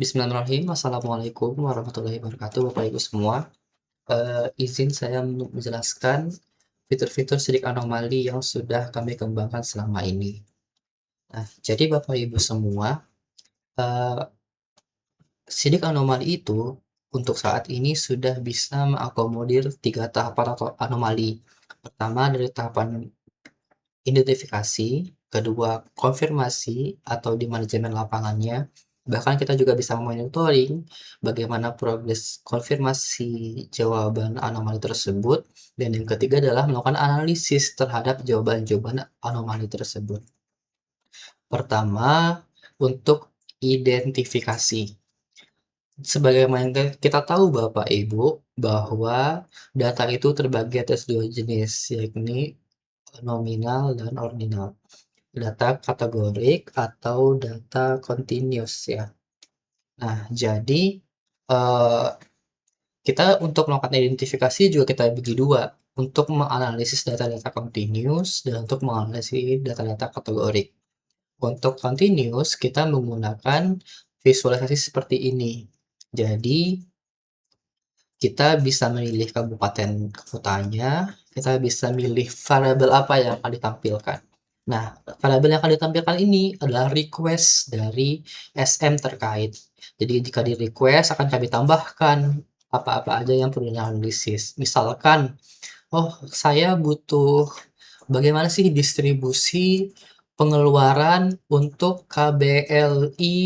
Bismillahirrahmanirrahim. Assalamualaikum warahmatullahi wabarakatuh, Bapak Ibu semua. Izin saya untuk menjelaskan fitur-fitur sidik anomali yang sudah kami kembangkan selama ini. Nah, jadi Bapak Ibu semua, eee, sidik anomali itu untuk saat ini sudah bisa mengakomodir 3 tahapan atau anomali. Pertama dari tahapan identifikasi, kedua konfirmasi atau di manajemen lapangannya, bahkan kita juga bisa monitoring bagaimana progres konfirmasi jawaban anomali tersebut, dan yang ketiga adalah melakukan analisis terhadap jawaban-jawaban anomali tersebut. Pertama, untuk identifikasi. Sebagaimana kita tahu Bapak Ibu, bahwa data itu terbagi atas 2 jenis, yakni nominal dan ordinal. Data kategorik atau data continuous ya. Nah, jadi, eee, kita untuk melakukan identifikasi juga kita bagi dua, untuk menganalisis data-data continuous dan untuk menganalisis data-data kategorik. Untuk continuous, kita menggunakan visualisasi seperti ini. Jadi, kita bisa memilih kabupaten kotanya, kita bisa milih variabel apa yang akan ditampilkan. Nah, variabel yang akan ditampilkan ini adalah request dari SM terkait. Jadi jika di request akan kami tambahkan apa-apa aja yang perlu dianalisis. Misalkan, oh saya butuh bagaimana sih distribusi pengeluaran untuk KBLI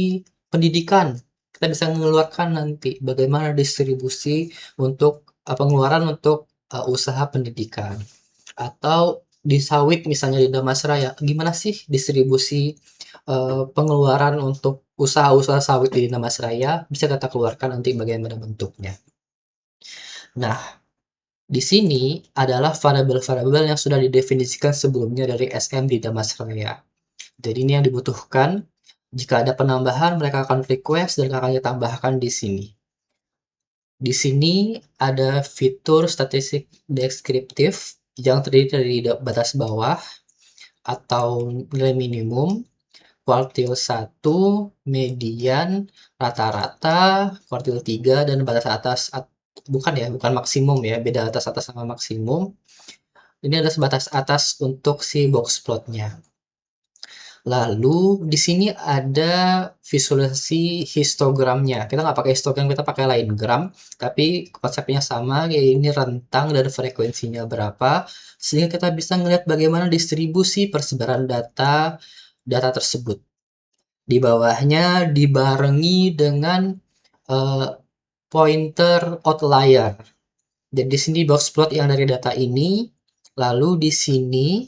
pendidikan. Kita bisa mengeluarkan nanti bagaimana distribusi untuk pengeluaran untuk usaha pendidikan. Atau di sawit misalnya di Damasraya, gimana sih distribusi pengeluaran untuk usaha-usaha sawit di Damasraya, bisa kita keluarkan nanti bagaimana bentuknya. Nah, di sini adalah variabel-variabel yang sudah didefinisikan sebelumnya dari SM di Damasraya. Jadi ini yang dibutuhkan. Jika ada penambahan, mereka akan request dan akan ditambahkan di sini. Di sini ada fitur statistik deskriptif yang terdiri dari batas bawah atau nilai minimum, kuartil 1, median, rata-rata, kuartil 3, dan batas atas. Bukan maksimum ya, beda atas atas sama maksimum. Ini adalah batas atas untuk si box plotnya. Lalu di sini ada visualisasi histogramnya. Kita nggak pakai histogram, kita pakai line gram, tapi konsepnya sama, kayak ini rentang dan frekuensinya berapa, sehingga kita bisa melihat bagaimana distribusi persebaran data tersebut. Di bawahnya dibarengi dengan uh, pointer outlier. Jadi di sini box plot yang dari data ini, lalu di sini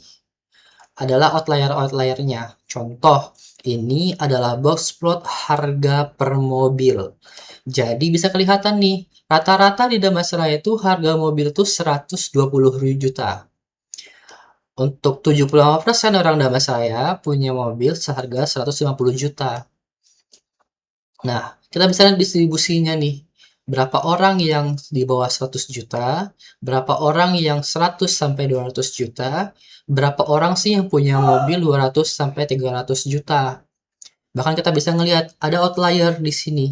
adalah outlier-outliernya. Contoh, ini adalah box plot harga per mobil. Jadi bisa kelihatan nih, rata-rata di Damasraya itu harga mobil itu 120 juta. Untuk 75% orang Damasraya punya mobil seharga 150 juta. Nah, kita bisa lihat distribusinya nih. Berapa orang yang di bawah 100 juta, berapa orang yang 100 sampai 200 juta, berapa orang sih yang punya mobil 200 sampai 300 juta. Bahkan kita bisa ngelihat ada outlier di sini.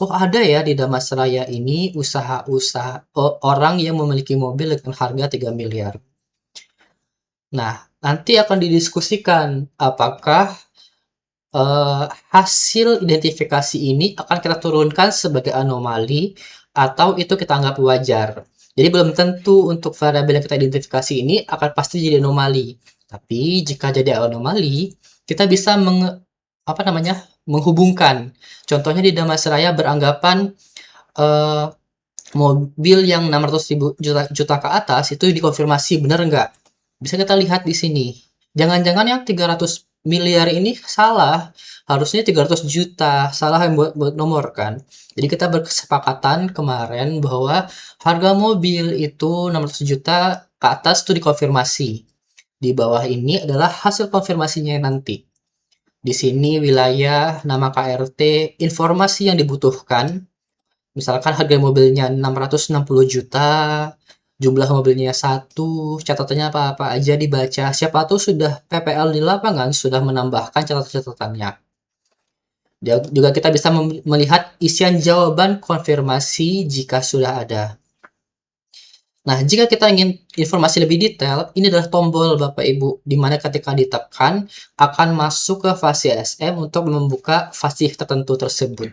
Oh, ada ya di Damasraya ini usaha-usaha orang yang memiliki mobil dengan harga 3 miliar. Nah, nanti akan didiskusikan apakah hasil identifikasi ini akan kita turunkan sebagai anomali atau itu kita anggap wajar. Jadi belum tentu untuk variabel yang kita identifikasi ini akan pasti jadi anomali. Tapi jika jadi anomali, kita bisa menghubungkan. Contohnya di Damasraya beranggapan eh, mobil yang 600.000 juta ke atas itu dikonfirmasi benar nggak? Bisa kita lihat di sini. Jangan-jangan yang 300 miliar ini salah, harusnya 300 juta, salah yang buat nomor kan. Jadi kita berkesepakatan kemarin bahwa harga mobil itu 600 juta ke atas itu dikonfirmasi. Di bawah ini adalah hasil konfirmasinya nanti. Di sini wilayah, nama KRT, informasi yang dibutuhkan. Misalkan harga mobilnya 660 juta, jumlah mobilnya satu, catatannya apa-apa aja dibaca. Siapa tuh sudah PPL di lapangan sudah menambahkan catatan-catatannya. Juga kita bisa melihat isian jawaban konfirmasi jika sudah ada. Nah, jika kita ingin informasi lebih detail, ini adalah tombol Bapak Ibu, di mana ketika ditekan akan masuk ke fase SM untuk membuka fase tertentu tersebut.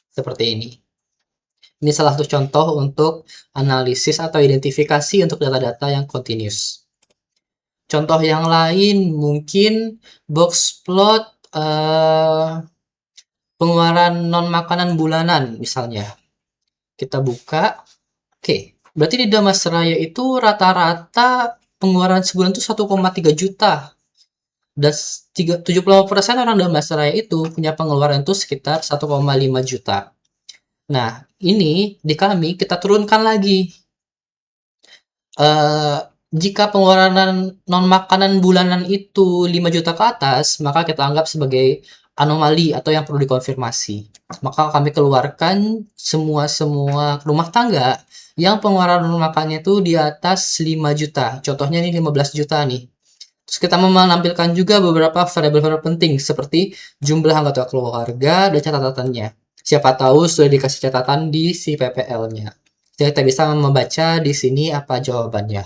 Seperti ini. Ini salah satu contoh untuk analisis atau identifikasi untuk data-data yang continuous. Contoh yang lain mungkin box plot pengeluaran non makanan bulanan misalnya. Kita buka. Oke, berarti di Damasraya itu rata-rata pengeluaran sebulan itu 1,3 juta. Dan 75% orang Damasraya itu punya pengeluaran itu sekitar 1,5 juta. Nah, ini di kami kita turunkan lagi. Jika pengeluaran non makanan bulanan itu 5 juta ke atas, maka kita anggap sebagai anomali atau yang perlu dikonfirmasi. Maka kami keluarkan semua rumah tangga yang pengeluaran non makannya itu di atas 5 juta. Contohnya ini 15 juta nih. Terus kita menampilkan juga beberapa variabel-variabel penting seperti jumlah anggota keluarga dan catatannya. Siapa tahu sudah dikasih catatan di si PPL-nya. Jadi kita bisa membaca di sini apa jawabannya.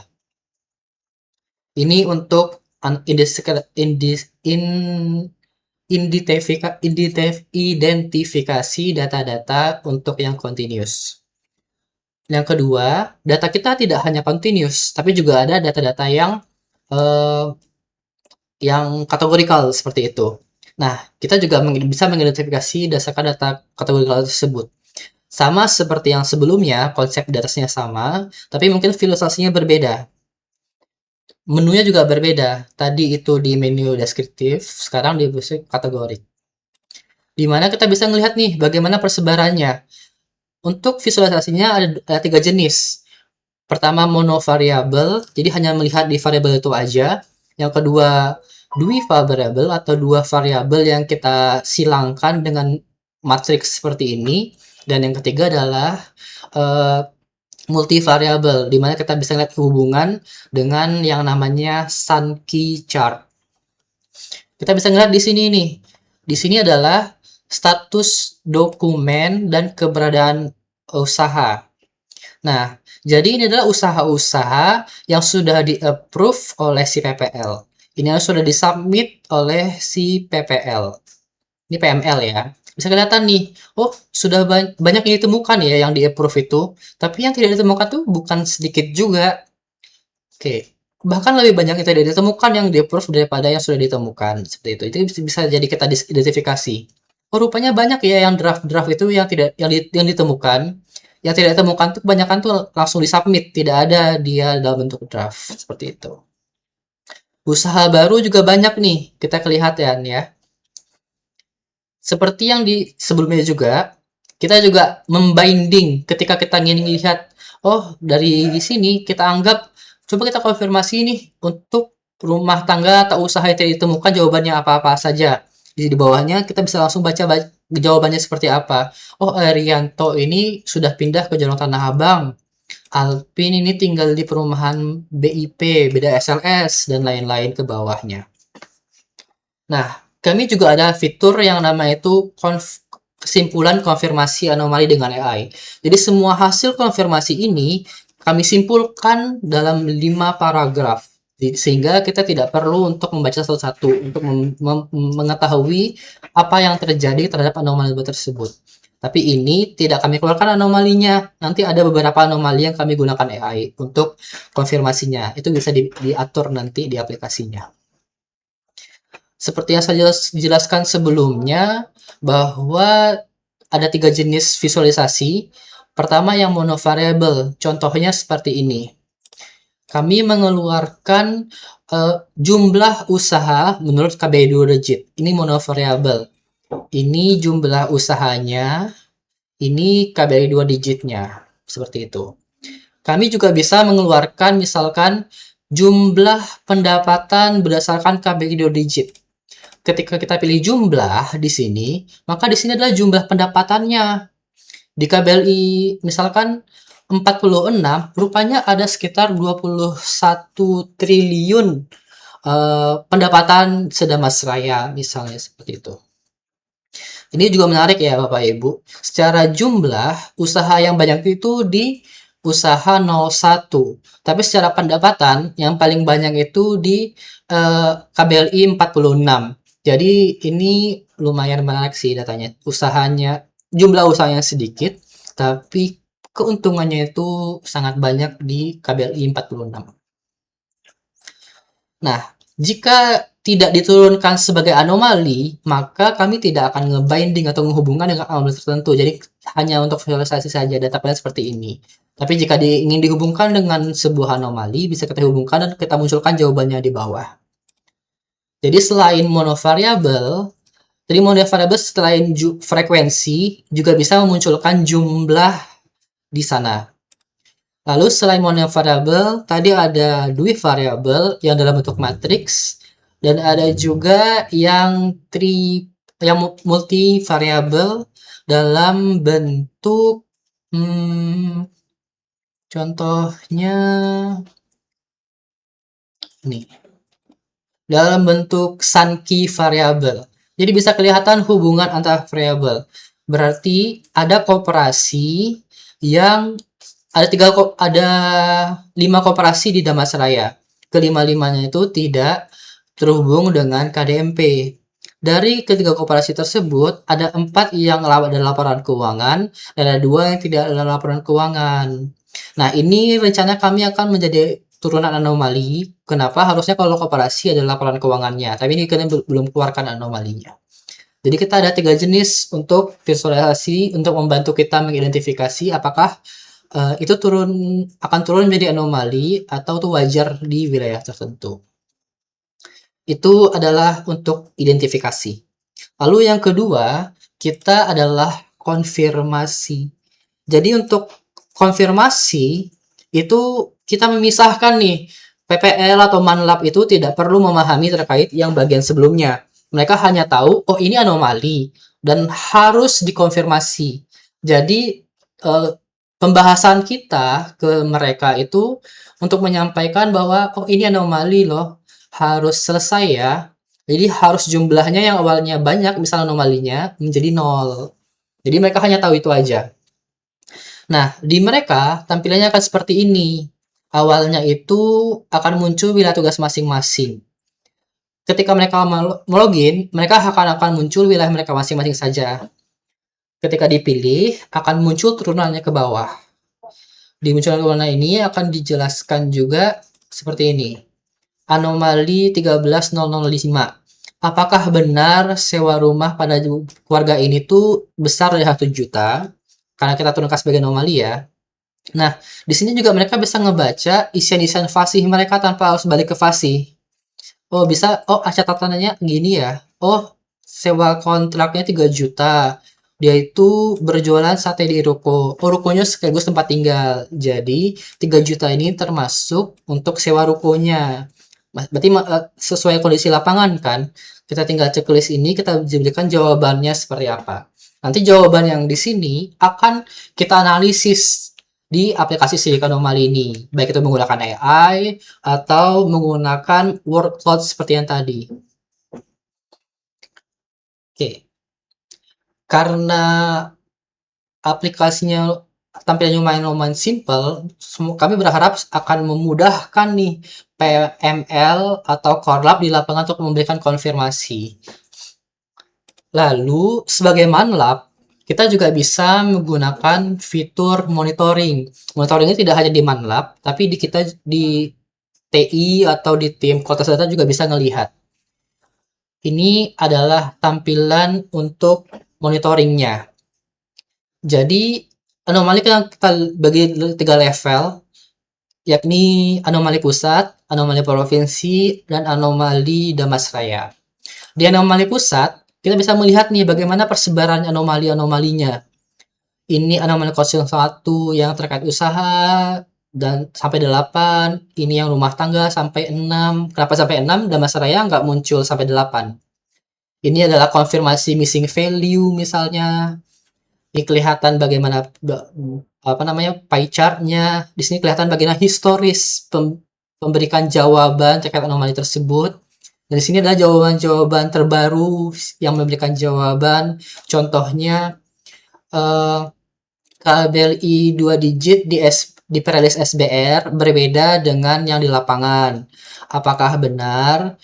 Ini untuk identifikasi data-data untuk yang continuous. Yang kedua, data kita tidak hanya continuous, tapi juga ada data-data yang kategorikal seperti itu. Nah, kita juga bisa mengidentifikasi berdasarkan data kategorikal tersebut. Sama seperti yang sebelumnya, konsep datasnya sama, tapi mungkin filosofinya berbeda. Menunya juga berbeda. Tadi itu di menu deskriptif, sekarang di kategori. Di mana kita bisa melihat nih bagaimana persebarannya. Untuk visualisasinya ada 3 jenis. Pertama monovariabel, jadi hanya melihat di variabel itu aja. Yang kedua variabel atau dua variabel yang kita silangkan dengan matriks seperti ini. Dan yang ketiga adalah multivariabel, di mana kita bisa lihat hubungan dengan yang namanya Sankey chart. Kita bisa lihat di sini nih. Di sini adalah status dokumen dan keberadaan usaha. Nah, jadi ini adalah usaha-usaha yang sudah di-approve oleh si PPL. Ini yang sudah disubmit oleh si PPL. Ini PML ya. Bisa kelihatan nih, oh sudah banyak yang ditemukan ya yang di-approve itu. Tapi yang tidak ditemukan tuh bukan sedikit juga. Oke, bahkan lebih banyak yang tidak ditemukan yang di-approve daripada yang sudah ditemukan. Seperti itu. Itu bisa jadi kita identifikasi. Oh, rupanya banyak ya yang draft-draft itu yang tidak yang ditemukan. Yang tidak ditemukan tuh kebanyakan tuh langsung disubmit, tidak ada dia dalam bentuk draft seperti itu. Usaha baru juga banyak nih, kita kelihatan ya. Seperti yang di sebelumnya juga, kita juga membinding ketika kita ingin lihat, oh dari sini kita anggap, coba kita konfirmasi nih untuk rumah tangga atau usaha yang tidak ditemukan jawabannya apa-apa saja. Di bawahnya kita bisa langsung baca jawabannya seperti apa. Oh, Arianto ini sudah pindah ke Jorong Tanah Abang. Alpin ini tinggal di perumahan BIP, beda SLS, dan lain-lain ke bawahnya. Nah, kami juga ada fitur yang namanya itu kesimpulan konfirmasi anomali dengan AI. Jadi semua hasil konfirmasi ini kami simpulkan dalam 5 paragraf. Sehingga kita tidak perlu untuk membaca satu-satu untuk mengetahui apa yang terjadi terhadap anomali tersebut. Tapi ini tidak kami keluarkan anomalinya. Nanti ada beberapa anomali yang kami gunakan AI untuk konfirmasinya. Itu bisa diatur nanti di aplikasinya. Seperti yang saya jelaskan sebelumnya, bahwa ada 3 jenis visualisasi. Pertama yang monovariabel, contohnya seperti ini. Kami mengeluarkan jumlah usaha menurut KBI 2 digit. Ini monovariabel. Ini jumlah usahanya, ini KBI 2 digitnya. Seperti itu. Kami juga bisa mengeluarkan misalkan jumlah pendapatan berdasarkan KBI 2 digit. Ketika kita pilih jumlah di sini, maka di sini adalah jumlah pendapatannya. Di KBLI misalkan 46, rupanya ada sekitar 21 triliun pendapatan Sedamasraya misalnya seperti itu. Ini juga menarik ya Bapak Ibu. Secara jumlah, usaha yang banyak itu di usaha 01. Tapi secara pendapatan, yang paling banyak itu di KBLI 46. Jadi ini lumayan menarik sih datanya. Jumlah usahanya sedikit, tapi keuntungannya itu sangat banyak di KBLI 46. Nah, jika tidak diturunkan sebagai anomali, maka kami tidak akan nge-binding atau menghubungkan dengan anomali tertentu. Jadi hanya untuk visualisasi saja data panel seperti ini. Tapi jika ingin dihubungkan dengan sebuah anomali, bisa kita hubungkan dan kita munculkan jawabannya di bawah. Jadi selain monovariabel, jadi monovariabel selain frekuensi juga bisa memunculkan jumlah di sana. Lalu selain monovariabel, tadi ada dwivariabel yang dalam bentuk matriks dan ada juga yang multivariabel dalam bentuk contohnya nih, dalam bentuk Sankey variabel. Jadi bisa kelihatan hubungan antar variabel. Berarti ada koperasi yang ada 5 koperasi di Damasraya. Kelima-limanya itu tidak terhubung dengan KDMP. Dari ketiga koperasi tersebut, ada 4 yang ada laporan keuangan, dan ada 2 yang tidak ada laporan keuangan. Nah, ini rencana kami akan menjadi turunan anomali. Kenapa? Harusnya kalau koperasi ada laporan keuangannya, tapi ini kita belum keluarkan anomalinya. Jadi kita ada 3 jenis untuk visualisasi untuk membantu kita mengidentifikasi apakah itu akan turun menjadi anomali atau itu wajar di wilayah tertentu. Itu adalah untuk identifikasi. Lalu yang kedua, kita adalah konfirmasi. Jadi untuk konfirmasi itu kita memisahkan nih, PPL atau Manlab itu tidak perlu memahami terkait yang bagian sebelumnya. Mereka hanya tahu, oh ini anomali dan harus dikonfirmasi. Jadi pembahasan kita ke mereka itu untuk menyampaikan bahwa oh ini anomali loh, harus selesai ya. Jadi harus jumlahnya yang awalnya banyak, misalnya anomalinya menjadi 0. Jadi mereka hanya tahu itu aja. Nah, di mereka tampilannya akan seperti ini. Awalnya itu akan muncul wilayah tugas masing-masing. Ketika mereka login, mereka akan muncul wilayah mereka masing-masing saja. Ketika dipilih, akan muncul turunannya ke bawah. Di munculan warna ini akan dijelaskan juga seperti ini. Anomali 13.005. Apakah benar sewa rumah pada keluarga ini tuh besar dari 1 juta? Karena kita turunkan sebagai anomali ya. Nah, di sini juga mereka bisa ngebaca isian-isian fasih mereka tanpa harus balik ke fasih. Oh, bisa, oh catatannya gini ya. Oh, sewa kontraknya 3 juta. Dia itu berjualan sate di ruko. Oh, rukonya sekaligus tempat tinggal. Jadi, 3 juta ini termasuk untuk sewa rukonya. Berarti sesuai kondisi lapangan kan. Kita tinggal checklist ini, kita berikan jawabannya seperti apa. Nanti jawaban yang di sini akan kita analisis di aplikasi Silicon Anomali ini. Baik itu menggunakan AI atau menggunakan word cloud seperti yang tadi. Oke. Karena aplikasinya tampilnya lumayan simple, kami berharap akan memudahkan nih PML atau Core Lab di lapangan untuk memberikan konfirmasi. Lalu, sebagai Manlab, kita juga bisa menggunakan fitur monitoring. Monitoringnya tidak hanya di Manlab, tapi kita di TI atau di tim Kualitas Data juga bisa ngelihat. Ini adalah tampilan untuk monitoringnya. Jadi, anomali kita bagi 3 level, yakni anomali pusat, anomali provinsi, dan anomali Damasraya. Di anomali pusat, kita bisa melihat nih bagaimana persebaran anomali-anomalinya. Ini anomali 01 yang terkait usaha dan sampai 8, ini yang rumah tangga sampai 6. Kenapa sampai 6? Damasraya nggak muncul sampai 8. Ini adalah konfirmasi missing value misalnya. Ini kelihatan bagaimana pie chart-nya. Di sini kelihatan bagaimana historis pemberikan jawaban terkait anomali tersebut. Dan di sini adalah jawaban-jawaban terbaru yang memberikan jawaban. Contohnya, eh, KBLI 2 digit di perilis SBR berbeda dengan yang di lapangan. Apakah benar?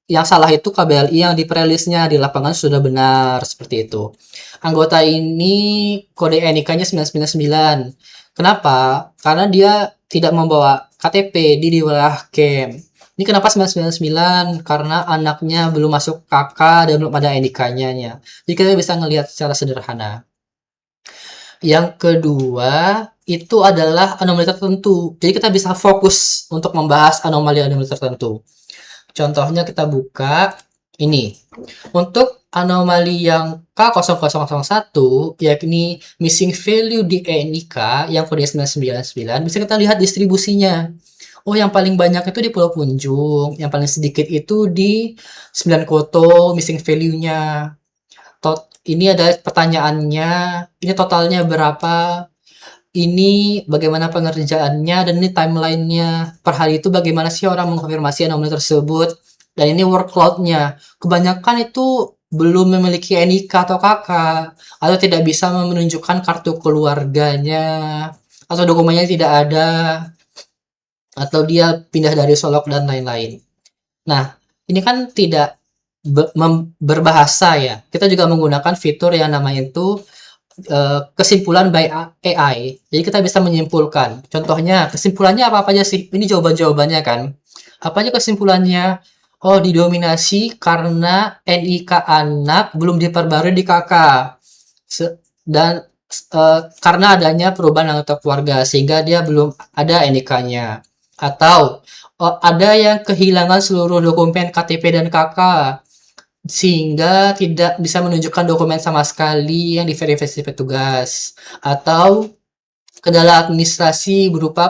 Yang salah itu KBLI yang di perilisnya, di lapangan sudah benar, seperti itu. Anggota ini kode NIK-nya 999. Kenapa? Karena dia tidak membawa KTP di wilayah camp. Ini kenapa 999? Karena anaknya belum masuk KK dan belum ada NIK-nya. Jadi kita bisa ngelihat secara sederhana. Yang kedua, itu adalah anomali tertentu. Jadi kita bisa fokus untuk membahas anomali-anomali tertentu. Contohnya kita buka ini. Untuk anomali yang K0001, yakni missing value di NIK yang kode 999, bisa kita lihat distribusinya. Oh, yang paling banyak itu di Pulau Punjung, yang paling sedikit itu di 9 Koto missing value-nya. Ini ada pertanyaannya, ini totalnya berapa, ini bagaimana pengerjaannya, dan ini timeline-nya. Per hari itu bagaimana sih orang mengkonfirmasi anomali tersebut, dan ini workload-nya. Kebanyakan itu belum memiliki NIK atau KK, atau tidak bisa menunjukkan kartu keluarganya, atau dokumennya tidak ada, atau dia pindah dari Solok, dan lain-lain. Nah, ini kan tidak berbahasa ya. Kita juga menggunakan fitur yang namanya itu kesimpulan by AI. Jadi kita bisa menyimpulkan. Contohnya, kesimpulannya apa aja sih? Ini jawaban-jawabannya kan. Apa aja kesimpulannya? Oh, didominasi karena NIK anak belum diperbarui di KK. Dan karena adanya perubahan anggota keluarga sehingga dia belum ada NIK-nya. Atau ada yang kehilangan seluruh dokumen KTP dan KK sehingga tidak bisa menunjukkan dokumen sama sekali yang diverifikasi petugas, atau kendala administrasi berupa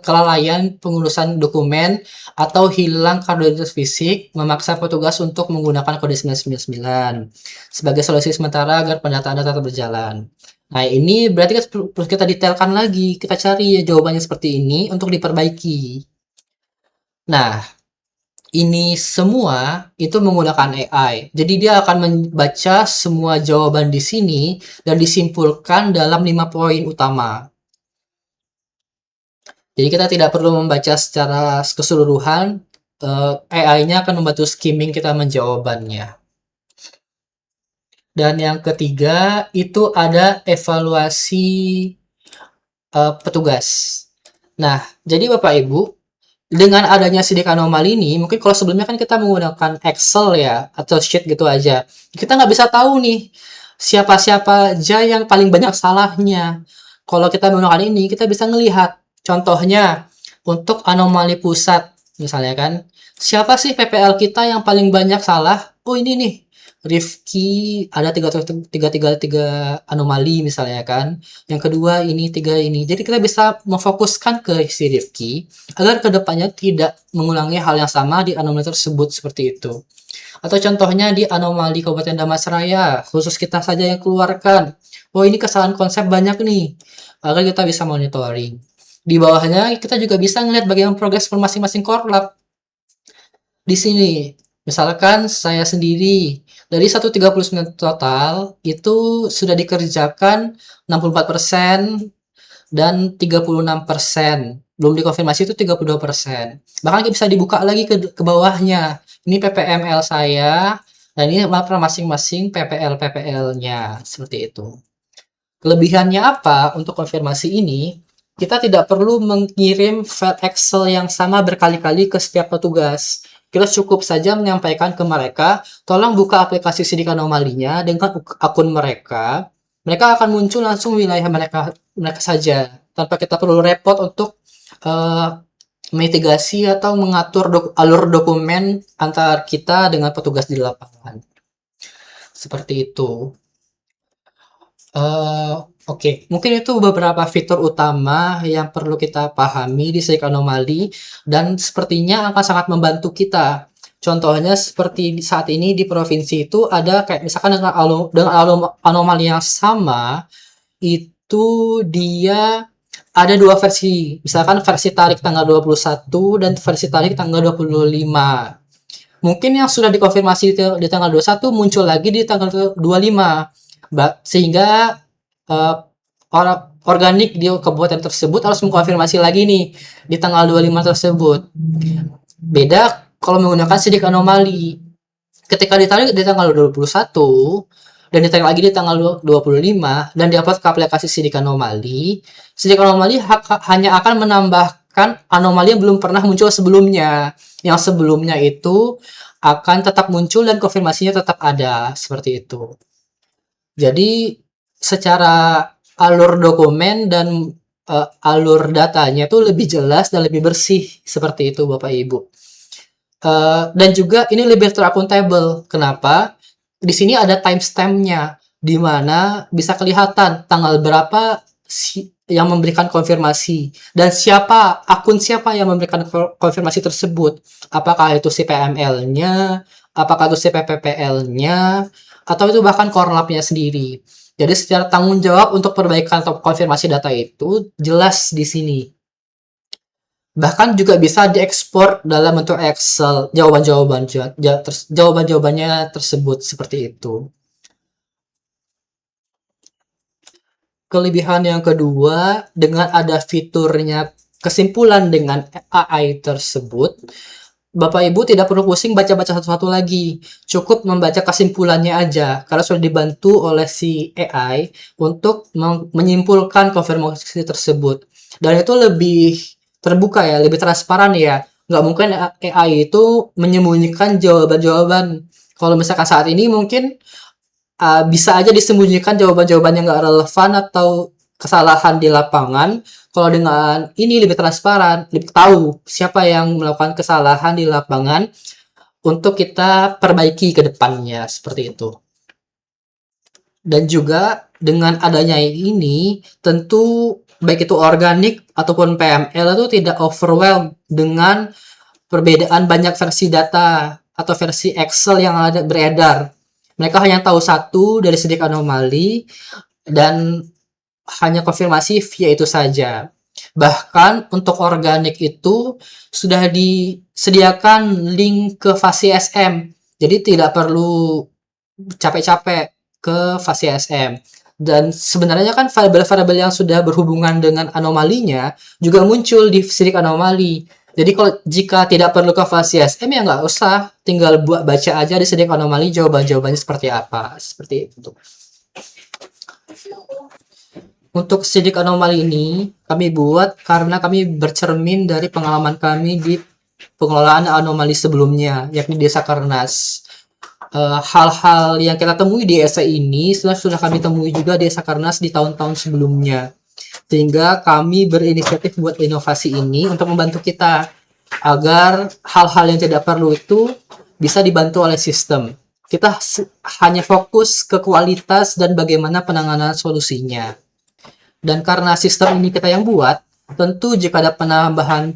kelalaian pengurusan dokumen atau hilang kartu identitas fisik memaksa petugas untuk menggunakan kode 999 sebagai solusi sementara agar pendataan data tetap berjalan. Nah, ini berarti perlu kita detailkan lagi, kita cari jawabannya seperti ini untuk diperbaiki. Nah, ini semua itu menggunakan AI. Jadi dia akan membaca semua jawaban di sini dan disimpulkan dalam 5 poin utama. Jadi kita tidak perlu membaca secara keseluruhan, AI-nya akan membantu skimming kita menjawabannya. Dan yang ketiga itu ada evaluasi petugas. Nah, jadi Bapak Ibu, dengan adanya sidik anomali ini, mungkin kalau sebelumnya kan kita menggunakan Excel ya, atau sheet gitu aja. Kita nggak bisa tahu nih, siapa-siapa aja yang paling banyak salahnya. Kalau kita menggunakan ini, kita bisa ngelihat. Contohnya, untuk anomali pusat, misalnya kan, siapa sih PPL kita yang paling banyak salah? Oh, ini nih, Rifki ada tiga anomali misalnya kan. Yang kedua ini tiga ini. Jadi kita bisa memfokuskan ke si Rifki agar kedepannya tidak mengulangi hal yang sama di anomali tersebut seperti itu. Atau contohnya di anomali Kabupaten Damastraya, khusus kita saja yang keluarkan. Oh, ini kesalahan konsep banyak nih. Agar kita bisa monitoring. Di bawahnya kita juga bisa ngeliat bagaimana progres per masing-masing korlap. Di sini, misalkan saya sendiri, dari 139 total, itu sudah dikerjakan 64% dan 36%. Belum dikonfirmasi itu 32%. Bahkan bisa dibuka lagi ke bawahnya. Ini PPML saya, dan ini masing-masing PPL-PPL-nya. Seperti itu. Kelebihannya apa untuk konfirmasi ini? Kita tidak perlu mengirim file Excel yang sama berkali-kali ke setiap petugas. Kita cukup saja menyampaikan ke mereka, tolong buka aplikasi sidik anomalinya dengan akun mereka. Mereka akan muncul langsung wilayah mereka saja, tanpa kita perlu repot untuk mitigasi atau mengatur alur dokumen antar kita dengan petugas di lapangan. Seperti itu. Oke, mungkin itu beberapa fitur utama yang perlu kita pahami di sidik anomali dan sepertinya akan sangat membantu kita. Contohnya seperti saat ini di provinsi itu ada kayak misalkan dengan anomali yang sama, itu dia ada dua versi, misalkan versi tarik tanggal 21 dan versi tarik tanggal 25. Mungkin yang sudah dikonfirmasi di tanggal 21 muncul lagi di tanggal 25. Sehingga uh, organik di kabupaten tersebut harus mengkonfirmasi lagi nih di tanggal 25 tersebut. Beda kalau menggunakan sidik anomali. Ketika ditarik di tanggal 21 dan ditarik lagi di tanggal 25 dan diupload ke aplikasi sidik anomali hanya akan menambahkan anomali yang belum pernah muncul sebelumnya. Yang sebelumnya itu akan tetap muncul dan konfirmasinya tetap ada, seperti itu. Jadi secara alur dokumen dan alur datanya itu lebih jelas dan lebih bersih, seperti itu Bapak Ibu. Dan juga ini lebih terakuntabel. Kenapa? Di sini ada timestamp-nya, di mana bisa kelihatan tanggal berapa yang memberikan konfirmasi dan akun siapa yang memberikan konfirmasi tersebut. Apakah itu si PML-nya, apakah itu si PPPL-nya, atau itu bahkan korlapnya sendiri. Jadi secara tanggung jawab untuk perbaikan atau konfirmasi data itu jelas di sini. Bahkan juga bisa diekspor dalam bentuk Excel jawaban-jawabannya tersebut, seperti itu. Kelebihan yang kedua, dengan ada fiturnya kesimpulan dengan AI tersebut, Bapak Ibu tidak perlu pusing baca-baca satu-satu lagi. Cukup membaca kesimpulannya aja, karena sudah dibantu oleh si AI untuk menyimpulkan konfirmasi tersebut. Dan itu lebih terbuka ya, lebih transparan ya. Nggak mungkin AI itu menyembunyikan jawaban-jawaban. Kalau misalkan saat ini mungkin bisa aja disembunyikan jawaban-jawaban yang nggak relevan atau kesalahan di lapangan. Kalau dengan ini lebih transparan, lebih tahu siapa yang melakukan kesalahan di lapangan untuk kita perbaiki ke depannya, seperti itu. Dan juga dengan adanya ini, tentu baik itu organik ataupun PML itu tidak overwhelmed dengan perbedaan banyak versi data atau versi Excel yang ada beredar. Mereka hanya tahu satu dari sidik anomali dan hanya konfirmasi via itu saja. Bahkan untuk organik itu sudah disediakan link ke Fasi SM. Jadi tidak perlu capek-capek ke Fasi SM. Dan sebenarnya kan variabel-variabel yang sudah berhubungan dengan anomalinya juga muncul di sidik anomali. Jadi kalau jika tidak perlu ke Fasi SM ya nggak usah, tinggal baca aja di sidik anomali jawaban-jawabannya seperti apa. Seperti itu. Untuk sidik anomali ini kami buat karena kami bercermin dari pengalaman kami di pengelolaan anomali sebelumnya, yakni Desa Karnas. Hal-hal yang kita temui di ESA ini sudah kami temui juga di Desa Karnas di tahun-tahun sebelumnya. Sehingga kami berinisiatif buat inovasi ini untuk membantu kita agar hal-hal yang tidak perlu itu bisa dibantu oleh sistem. Kita hanya fokus ke kualitas dan bagaimana penanganan solusinya. Dan karena sistem ini kita yang buat, tentu jika ada penambahan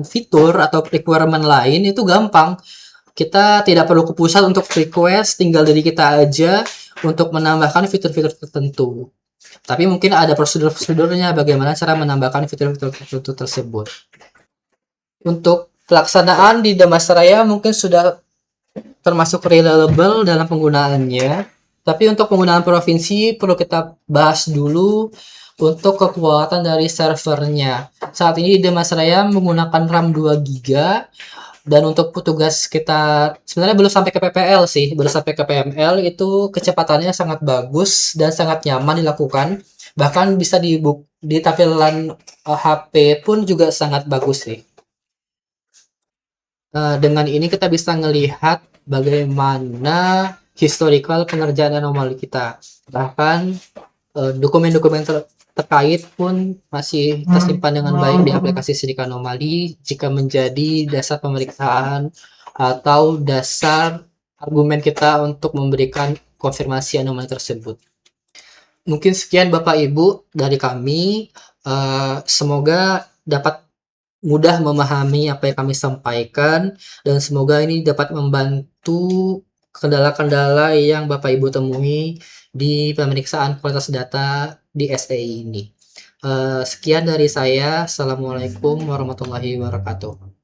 fitur atau requirement lain itu gampang. Kita tidak perlu ke pusat untuk request, tinggal dari kita aja untuk menambahkan fitur-fitur tertentu. Tapi mungkin ada prosedur-prosedurnya bagaimana cara menambahkan fitur-fitur tertentu tersebut. Untuk pelaksanaan di Damastraya mungkin sudah termasuk reliable dalam penggunaannya. Tapi untuk penggunaan provinsi perlu kita bahas dulu untuk kekuatan dari servernya. Saat ini Damastraya menggunakan RAM 2 GB dan untuk petugas kita sebenarnya belum sampai ke PPL sih, belum sampai ke PML itu kecepatannya sangat bagus dan sangat nyaman dilakukan. Bahkan bisa di tampilan HP pun juga sangat bagus sih. Dengan ini kita bisa melihat bagaimana historical pengerjaan anomali kita. Bahkan dokumen-dokumen terkait pun masih tersimpan dengan baik di aplikasi sidik anomali jika menjadi dasar pemeriksaan atau dasar argumen kita untuk memberikan konfirmasi anomali tersebut. Mungkin sekian Bapak Ibu dari kami. Semoga dapat mudah memahami apa yang kami sampaikan dan semoga ini dapat membantu kendala-kendala yang Bapak Ibu temui di pemeriksaan kualitas data di SEI ini. Sekian dari saya. Assalamualaikum warahmatullahi wabarakatuh.